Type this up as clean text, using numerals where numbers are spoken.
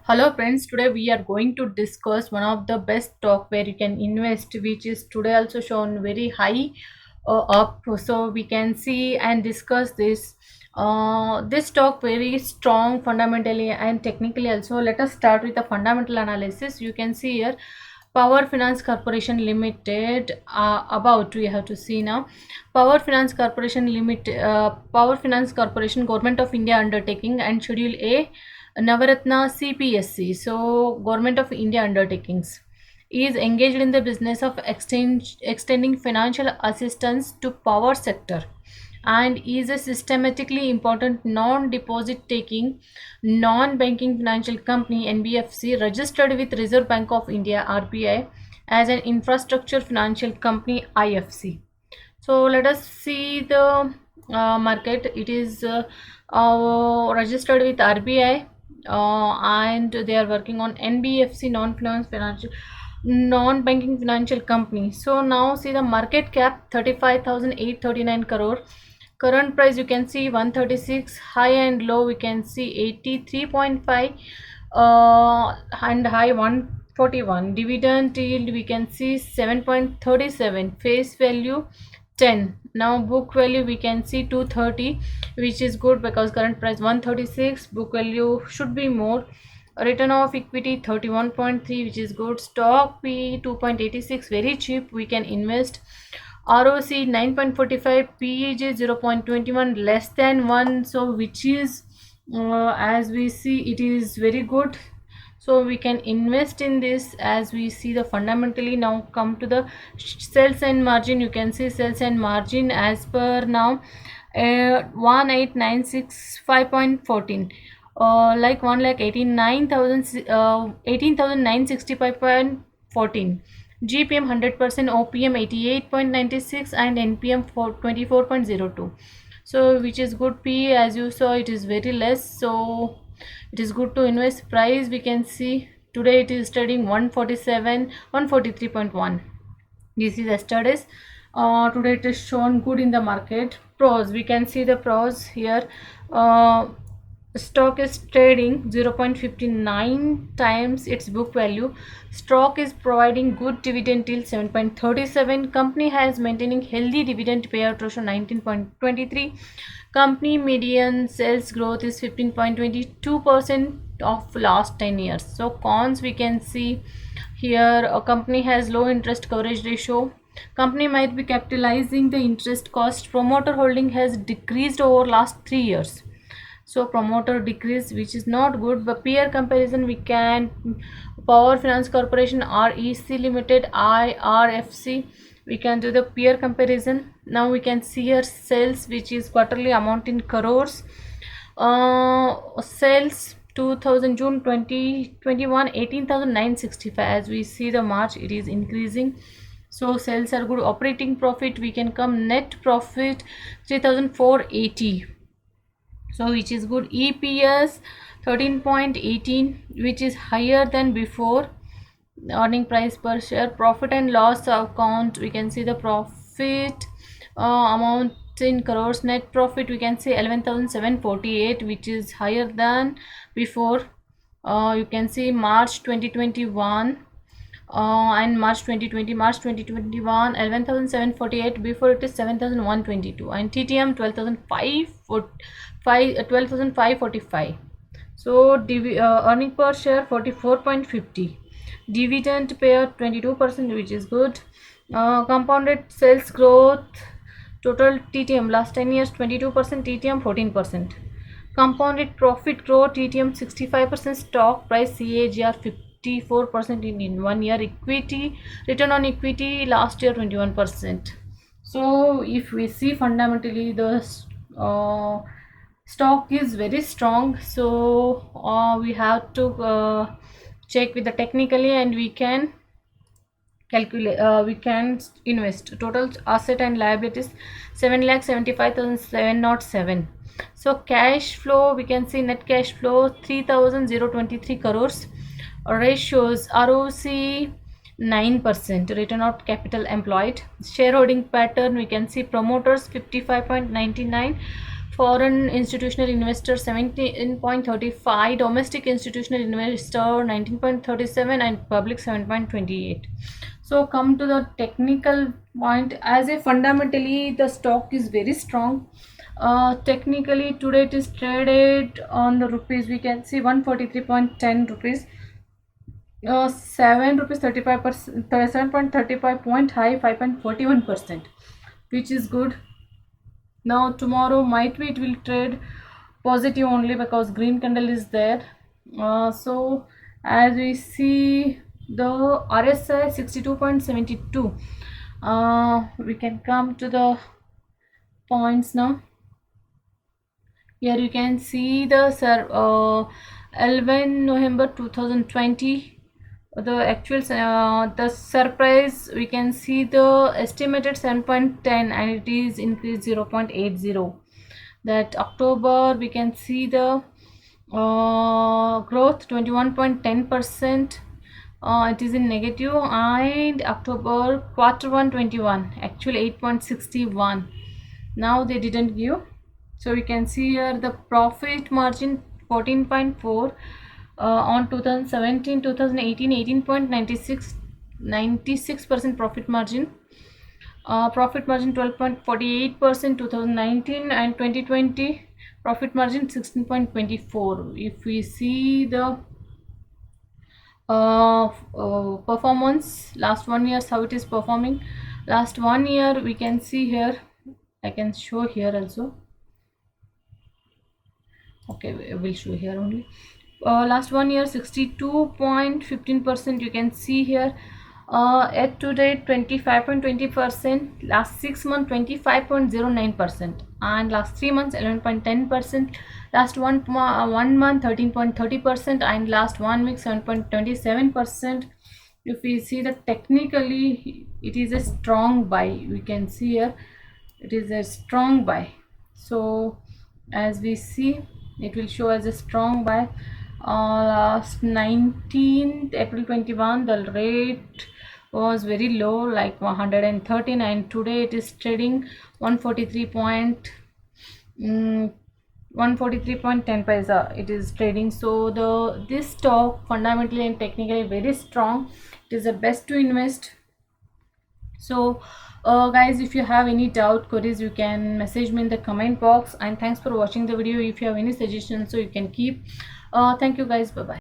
Hello friends, today we are going to discuss one of the best stock where you can invest, which is today also shown very high up. So we can see and discuss this. This stock very strong fundamentally and technically also. Let us start with the fundamental analysis. You can see here Power Finance Corporation Limited. About we have to see now. Power Finance Corporation Limited. Power Finance Corporation, Government of India undertaking and Schedule A, Navaratna CPSC, so Government of India undertakings, is engaged in the business of extending financial assistance to power sector and is a systematically important non-deposit taking non-banking financial company NBFC registered with Reserve Bank of India RBI as an infrastructure financial company IFC. So let us see the market. It is registered with RBI, and they are working on NBFC, non-banking financial company. So now see the market cap 35,839 crore. Current price you can see 136. High and low we can see 83.5 and high 141. Dividend yield we can see 7.37. Face value 10. Now book value we can see 230, which is good because current price 136, book value should be more. Return of equity 31.3, which is good. Stock P 2.86, very cheap, we can invest. ROC 9.45, PEG 0.21, less than 1, so which is as we see it is very good, so we can invest in this. As we see the fundamentally, now come to the sales and margin. You can see sales and margin as per now 1,896.5.14, like 1,89,000 18,965.14. GPM 100%, OPM 88.96, and NPM for 24.02. So which is good. P, as you saw, it is very less, so it is good to invest. Price we can see today it is trading 147, 143.1. This is yesterday's. Today it is shown good in the market. Pros, we can see the pros here. Stock is trading 0.59 times its book value. Stock is providing good dividend till 7.37. Company has maintaining healthy dividend payout ratio 19.23. Company median sales growth is 15.22% of last 10 years. So cons we can see here, a company has low interest coverage ratio. Company might be capitalizing the interest cost. Promoter holding has decreased over last 3 years. So promoter decrease, which is not good. But peer comparison we can, Power Finance Corporation, REC Limited, IRFC, we can do the peer comparison. Now we can see here sales, which is quarterly amount in crores. Sales 2000 June 2021 18,965. As we see the March it is increasing, so sales are good. Operating profit we can come, net profit 3,480, so which is good. EPS 13.18, which is higher than before. Earning price per share, profit and loss account, we can see the profit amount in crores. Net profit we can see 11,748, which is higher than before. You can see March 2021 and March 2020. March 2021 11,748, before it is 7,122, and TTM 12,545. So earning per share 44.50. Dividend payout 22%, which is good. Compounded sales growth, total TTM last 10 years 22%, TTM 14%. Compounded profit growth, TTM 65%, stock price CAGR 54% in 1 year. Equity, return on equity last year 21%. So if we see fundamentally the stock is very strong, so we have to check with the technically, and we can calculate, we can invest. Total asset and liabilities 7,75,707. So cash flow we can see, net cash flow 3,023 crores. Ratios, ROC 9%, return on capital employed. Shareholding pattern we can see, promoters 55.99, foreign institutional investor 17.35, domestic institutional investor 19.37, and public 7.28. So come to the technical point. As a fundamentally the stock is very strong. Technically today it is traded on the rupees, we can see 143.10 rupees, 7 rupees 35%, 7.35 point high, 5.41%, which is good. Now tomorrow might be it will trade positive only because green candle is there. So as we see the RSI 62.72, we can come to the points now. Here you can see the 11 November 2020, the actual the surprise, we can see the estimated 7.10 and it is increased 0.80. That October we can see the growth 21.10%, it is in negative, and October Q1 21 actually 8.61. now they didn't give. So we can see here the profit margin 14.4, on 2017 2018 18.96, 96% profit margin. Profit margin 12.48% 2019, and 2020 profit margin 16.24. If we see the performance last 1 year, how it is performing last 1 year, we can see here. I can show here also. Okay, we will show here only. Last 1 year 62.15%, you can see here. At today 25.20%, last 6 months 25.09%, and last 3 months 11.10%, last one month 13.30%, and last 1 week 7.27%. if we see that technically it is a strong buy, we can see here it is a strong buy. So as we see, it will show as a strong buy. Last 19th April 21, the rate was very low, like 113, and today it is trading 143.10 paisa it is trading. So this stock fundamentally and technically very strong. It is the best to invest. So guys, if you have any doubt queries, you can message me in the comment box, and thanks for watching the video. If you have any suggestions, so you can keep. Thank you guys, bye bye.